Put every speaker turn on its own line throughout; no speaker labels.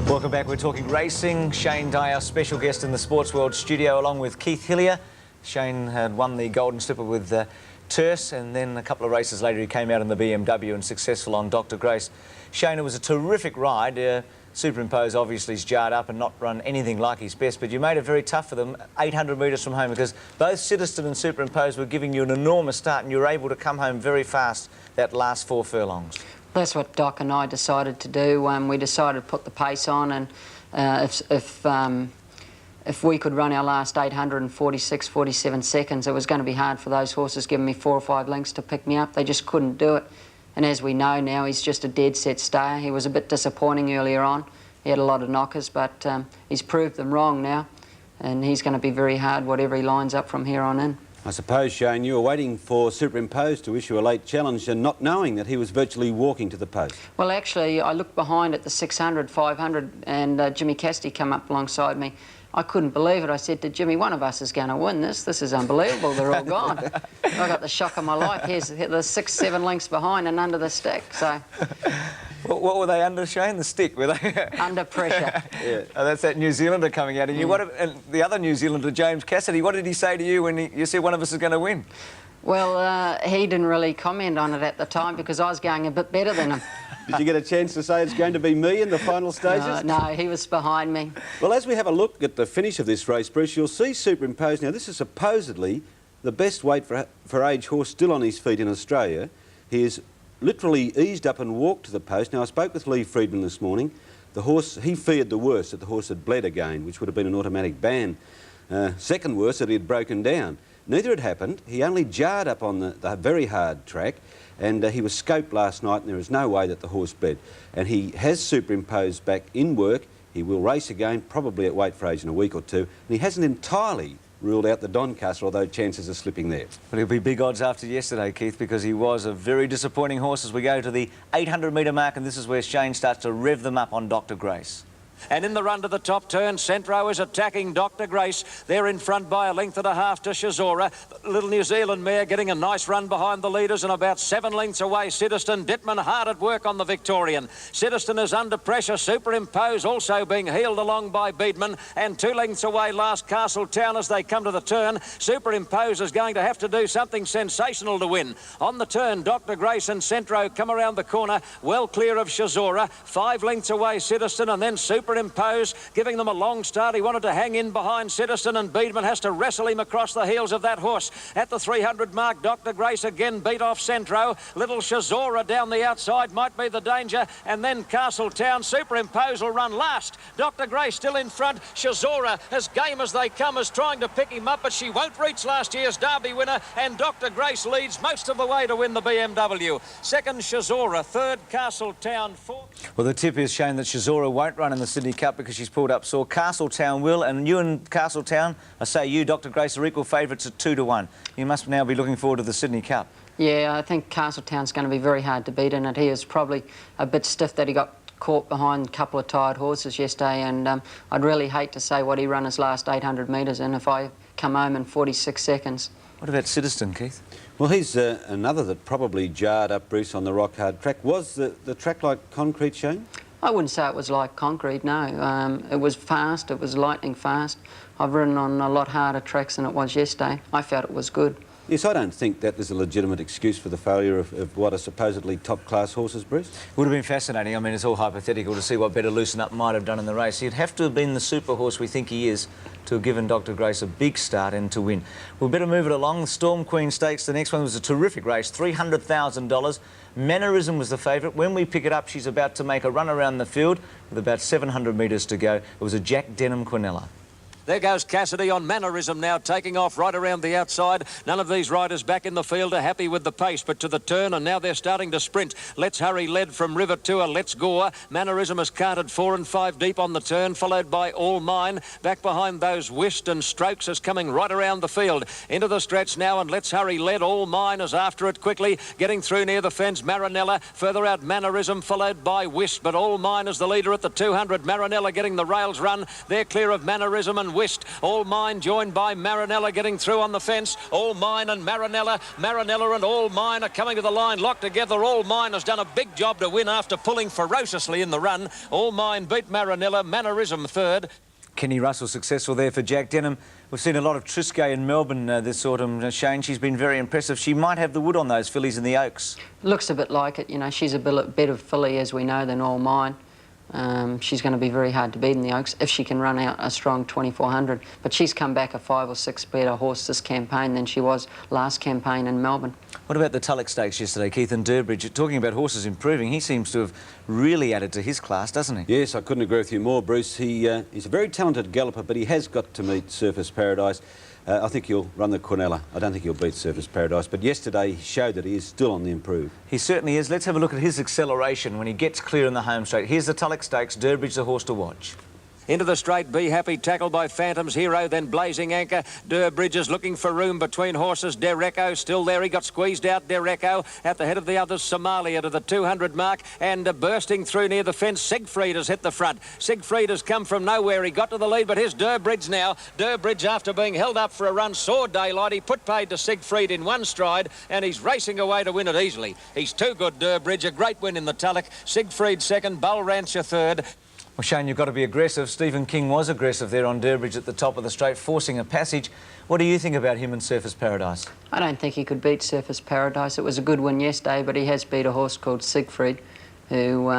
Welcome back. We're talking racing. Shane Dye, our special guest in the Sportsworld studio, along with Keith Hillier. Shane had won the Golden Slipper with Terse, and then a couple of races later he came out in the BMW and successful on Dr. Grace. Shane, it was a terrific ride. Superimpose obviously is jarred up and not run anything like his best, but you made it very tough for them, 800 metres from home, because both Citizen and Superimpose were giving you an enormous start, and you were able to come home very fast that last 4 furlongs.
That's what Doc and I decided to do. We decided to put the pace on, and if we could run our last 846, 47 seconds, it was going to be hard for those horses giving me 4 or 5 lengths to pick me up. They just couldn't do it. And as we know now, he's just a dead set stayer. He was a bit disappointing earlier on. He had a lot of knockers, but he's proved them wrong now, and he's going to be very hard whatever he lines up from here on in.
I suppose, Shane, you were waiting for Superimpose to issue a late challenge and not knowing that he was virtually walking to the post.
Well, actually, I looked behind at the 600, 500, and Jimmy Cassidy come up alongside me. I couldn't believe it. I said to Jimmy, one of us is going to win this. This is unbelievable. They're all gone. I got the shock of my life. Here's the 6, 7 lengths behind and under the stick. So.
What were they under, Shane? The stick, were they?
Under pressure.
Yeah. Oh, that's that New Zealander coming out. And, and the other New Zealander, James Cassidy, what did he say to you when you said one of us is going to win?
Well, he didn't really comment on it at the time because I was going a bit better than him.
Did you get a chance to say it's going to be me in the final stages?
No, he was behind me.
Well, as we have a look at the finish of this race, Bruce, you'll see Superimpose. Now, this is supposedly the best weight for age horse still on his feet in Australia. He is literally eased up and walked to the post. Now, I spoke with Lee Friedman this morning. The horse, he feared the worst, that the horse had bled again, which would have been an automatic ban. Second worst, that he had broken down. Neither had happened. He only jarred up on the very hard track, and he was scoped last night, and there is no way that the horse bled. And he has Superimposed back in work. He will race again, probably at weight for age in a week or two, and he hasn't entirely ruled out the Doncaster, although chances are slipping there.
Well, he'll be big odds after yesterday, Keith, because he was a very disappointing horse as we go to the 800-metre mark, and this is where Shane starts to rev them up on Dr. Grace.
And in the run to the top turn, Centro is attacking Dr. Grace. They're in front by a length and a half to Shazora. Little New Zealand mare getting a nice run behind the leaders, and about 7 lengths away, Citizen. Dittman hard at work on the Victorian. Citizen is under pressure. Superimpose also being heeled along by Beedman, and 2 lengths away last Castletown as they come to the turn. Superimpose is going to have to do something sensational to win. On the turn, Dr. Grace and Centro come around the corner, well clear of Shazora. 5 lengths away, Citizen, and then Superimpose giving them a long start. He wanted to hang in behind Citizen, and Beedman has to wrestle him across the heels of that horse. At the 300 mark, Dr. Grace again beat off Centro. Little Shazora down the outside might be the danger, and then Castletown. Superimpose will run last. Dr. Grace still in front. Shazora, as game as they come, is trying to pick him up, but she won't reach last year's Derby winner, and Dr. Grace leads most of the way to win the BMW. Second, Shazora. Third, Castletown. Fourth.
Well, the tip is, Shane, that Shazora won't run in the Sydney Cup because she's pulled up sore. Castletown will, and you and Castletown, I say you, Dr. Grace, are equal favourites at 2 to 1. You must now be looking forward to the Sydney Cup.
Yeah, I think Castletown's going to be very hard to beat in it. He is probably a bit stiff that he got caught behind a couple of tired horses yesterday, and I'd really hate to say what he ran his last 800 metres in if I come home in 46 seconds.
What about Citizen, Keith?
Well, he's another that probably jarred up Bruce on the rock-hard track. Was the track like concrete, Shane?
I wouldn't say it was like concrete, no. It was fast, it was lightning fast. I've ridden on a lot harder tracks than it was yesterday. I felt it was good.
Yes, I don't think that is a legitimate excuse for the failure of what are supposedly top-class horses, Bruce.
Would have been fascinating. I mean, it's all hypothetical to see what Better Loosen Up might have done in the race. He'd have to have been the super horse we think he is to have given Dr. Grace a big start and to win. We'll better move it along. The Storm Queen Stakes, the next one was a terrific race, $300,000. Mannerism was the favourite. When we pick it up, she's about to make a run around the field with about 700 metres to go. It was a Jack Denham Quinella.
There goes Cassidy on Mannerism now, taking off right around the outside. None of these riders back in the field are happy with the pace, but to the turn, and now they're starting to sprint. Let's Hurry led from River Tour. Let's Gore. Mannerism has carted 4 and 5 deep on the turn, followed by All Mine. Back behind those, Whist and Strokes is coming right around the field. Into the stretch now, and Let's Hurry led. All Mine is after it quickly, getting through near the fence. Marinella, further out Mannerism, followed by Whist, but All Mine is the leader at the 200. Marinella getting the rails run. They're clear of Mannerism, and Whist. All Mine joined by Marinella getting through on the fence. All Mine and Marinella. Marinella and All Mine are coming to the line locked together. All Mine has done a big job to win after pulling ferociously in the run. All Mine beat Marinella. Mannerism third.
Kenny Russell successful there for Jack Denham. We've seen a lot of Triscay in Melbourne this autumn. Shane, she's been very impressive. She might have the wood on those fillies in the Oaks.
Looks a bit like it, you know. She's a better filly, as we know, than All Mine. She's going to be very hard to beat in the Oaks if she can run out a strong 2400. But she's come back a 5 or 6 better horse this campaign than she was last campaign in Melbourne.
What about the Tulloch Stakes yesterday, Keith and Durbridge? Talking about horses improving, he seems to have really added to his class, doesn't he?
Yes, I couldn't agree with you more, Bruce. He's a very talented galloper, but he has got to meet Surface Paradise. I think he'll run the Quinella. I don't think he'll beat Surface Paradise, but yesterday he showed that he is still on the improve.
He certainly is. Let's have a look at his acceleration when he gets clear in the home straight. Here's the Tulloch Stakes. Durbridge, the horse to watch.
Into the straight, Be Happy, tackled by Phantom's Hero, then Blazing Anchor. Durbridge is looking for room between horses. Dereco still there. He got squeezed out. Dereco at the head of the others. Somalia to the 200 mark and bursting through near the fence. Siegfried has hit the front. Siegfried has come from nowhere. He got to the lead, but here's Durbridge now. Durbridge, after being held up for a run, saw daylight. He put paid to Siegfried in one stride, and he's racing away to win it easily. He's too good, Durbridge. A great win in the Tulloch. Siegfried second, Bull Rancher third.
Well, Shane, you've got to be aggressive. Stephen King was aggressive there on Durbridge at the top of the straight, forcing a passage. What do you think about him and Surface Paradise?
I don't think he could beat Surface Paradise. It was a good win yesterday, but he has beat a horse called Siegfried, who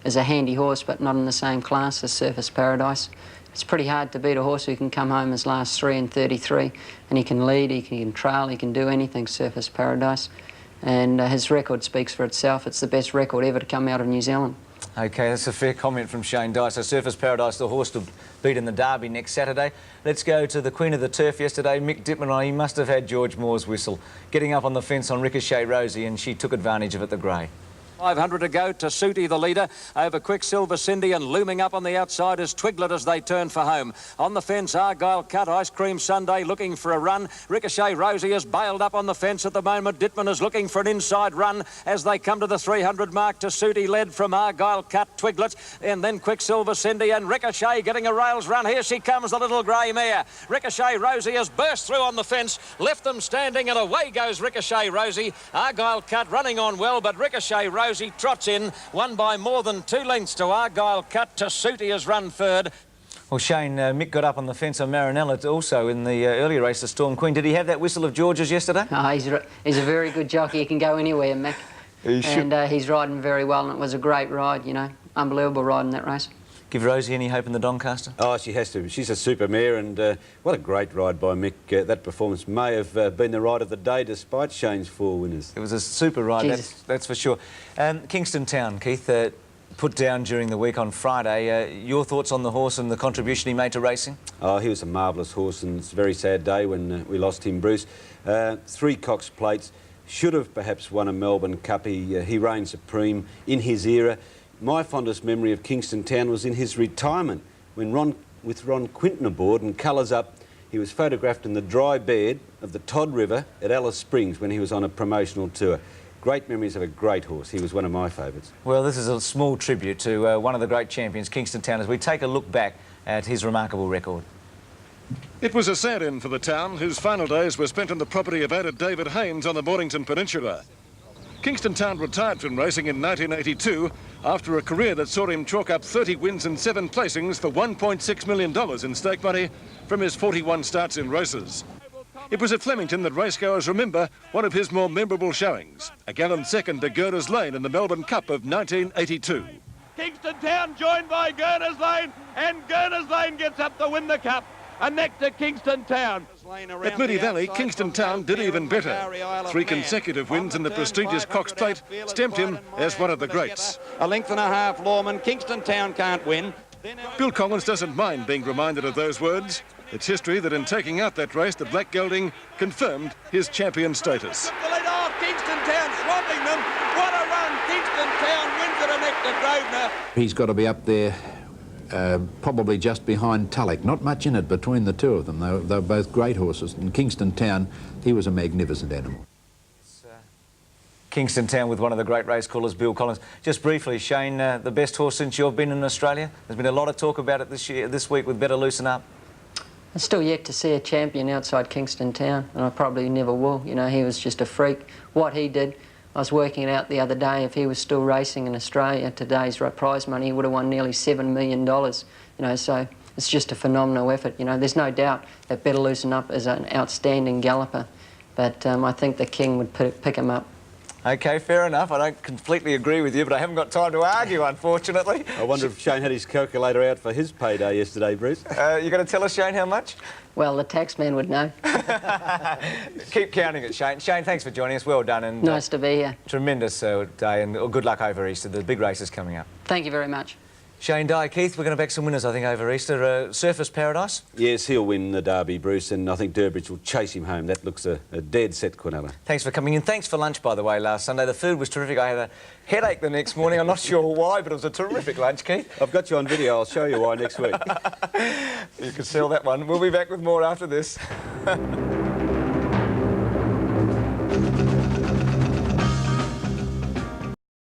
is a handy horse, but not in the same class as Surface Paradise. It's pretty hard to beat a horse who can come home as last 3 and 33, and he can lead, he can trail, he can do anything, Surface Paradise. And his record speaks for itself. It's the best record ever to come out of New Zealand.
OK, that's a fair comment from Shane Dye. So Surface Paradise, the horse to beat in the Derby next Saturday. Let's go to the Queen of the Turf yesterday. Mick Dittman, he must have had George Moore's whistle. Getting up on the fence on Ricochet Rosie, and she took advantage of it, the grey.
500 to go to Sooty, the leader, over Quicksilver Cindy, and looming up on the outside is Twiglet as they turn for home. On the fence, Argyle Cut, Ice Cream Sunday looking for a run. Ricochet Rosie is bailed up on the fence at the moment. Dittman is looking for an inside run as they come to the 300 mark to Sooty, led from Argyle Cut, Twiglet, and then Quicksilver Cindy, and Ricochet getting a rails run. Here she comes, the little grey mare. Ricochet Rosie has burst through on the fence, left them standing, and away goes Ricochet Rosie. Argyle Cut running on well, but Ricochet Rosie trots in, won by more than 2 lengths to Argyle Cut. To Sooty has run third.
Well, Shane, Mick got up on the fence on Marinella also in the earlier race, the Storm Queen. Did he have that whistle of George's yesterday?
Oh, he's a very good jockey. He can go anywhere, Mick. And he's riding very well, and it was a great ride, you know. Unbelievable ride in that race.
Give Rosie any hope in the Doncaster?
Oh, she has to. She's a super mare, and what a great ride by Mick. That performance may have been the ride of the day, despite Shane's 4 winners.
It was a super ride, that's for sure. Kingston Town, Keith, put down during the week on Friday. Your thoughts on the horse and the contribution he made to racing? Oh,
he was a marvellous horse, and it's a very sad day when we lost him, Bruce. 3 Cox plates. Should have perhaps won a Melbourne Cup. He reigned supreme in his era. My fondest memory of Kingston Town was in his retirement, when with Ron Quinton aboard and colours up, he was photographed in the dry bed of the Todd River at Alice Springs when he was on a promotional tour. Great memories of a great horse. He was one of my favourites. Well, this is a small tribute to one of the great champions, Kingston Town, as we take a look back at his remarkable record.
It was a sad end for the town, whose final days were spent on the property of owner David Haynes on the Mornington Peninsula. Kingston Town retired from racing in 1982 after a career that saw him chalk up 30 wins and 7 placings for $1.6 million in stake money from his 41 starts in races. It was at Flemington that racegoers remember one of his more memorable showings, a gallant second to Gurner's Lane in the Melbourne Cup of 1982.
Kingston Town joined by Gurner's Lane, and Gurner's Lane gets up to win the Cup. And next to Kingston Town.
At Moonee Valley, Kingston Town did even better. 3 consecutive wins in the prestigious Cox Plate stamped him as one of the greats.
A length and a half, Lawman. Kingston Town can't win.
Bill Collins doesn't mind being reminded of those words. It's history that in taking out that race, the Black Gelding confirmed his champion status.
Oh, Kingston Town swamping them. What a run. Kingston Town wins it next to Grosvenor.
He's got to be up there. Probably just behind Tulloch. Not much in it between the two of them. They were both great horses. In Kingston Town, he was a magnificent animal.
Kingston Town with one of the great race callers, Bill Collins. Just briefly, Shane, the best horse since you've been in Australia? There's been a lot of talk about it this week with Better Loosen Up.
I'm still yet to see a champion outside Kingston Town, and I probably never will. You know, he was just a freak. What he did, I was working it out the other day, if he was still racing in Australia, today's prize money, he would have won nearly $7 million. You know, so it's just a phenomenal effort. You know, there's no doubt that Better Loosen Up is an outstanding galloper, but I think the King would pick him up.
OK, fair enough. I don't completely agree with you, but I haven't got time to argue, unfortunately.
I wonder if Shane had his calculator out for his payday yesterday, Bruce.
You going to tell us, Shane, how much?
Well, the tax man would know.
Keep counting it, Shane. Shane, thanks for joining us. Well done. And
nice to be here.
Tremendous day, and good luck over Easter. The big race is coming up.
Thank you very much.
Shane Dye, Keith, we're going to back some winners, I think, over Easter. Surface Paradise?
Yes, he'll win the Derby, Bruce, and I think Durbridge will chase him home. That looks a dead set, Quinella.
Thanks for coming in. Thanks for lunch, by the way, last Sunday. The food was terrific. I had a headache the next morning. I'm not sure why, but it was a terrific lunch, Keith.
I've got you on video. I'll show you why next week.
You can sell that one. We'll be back with more after this.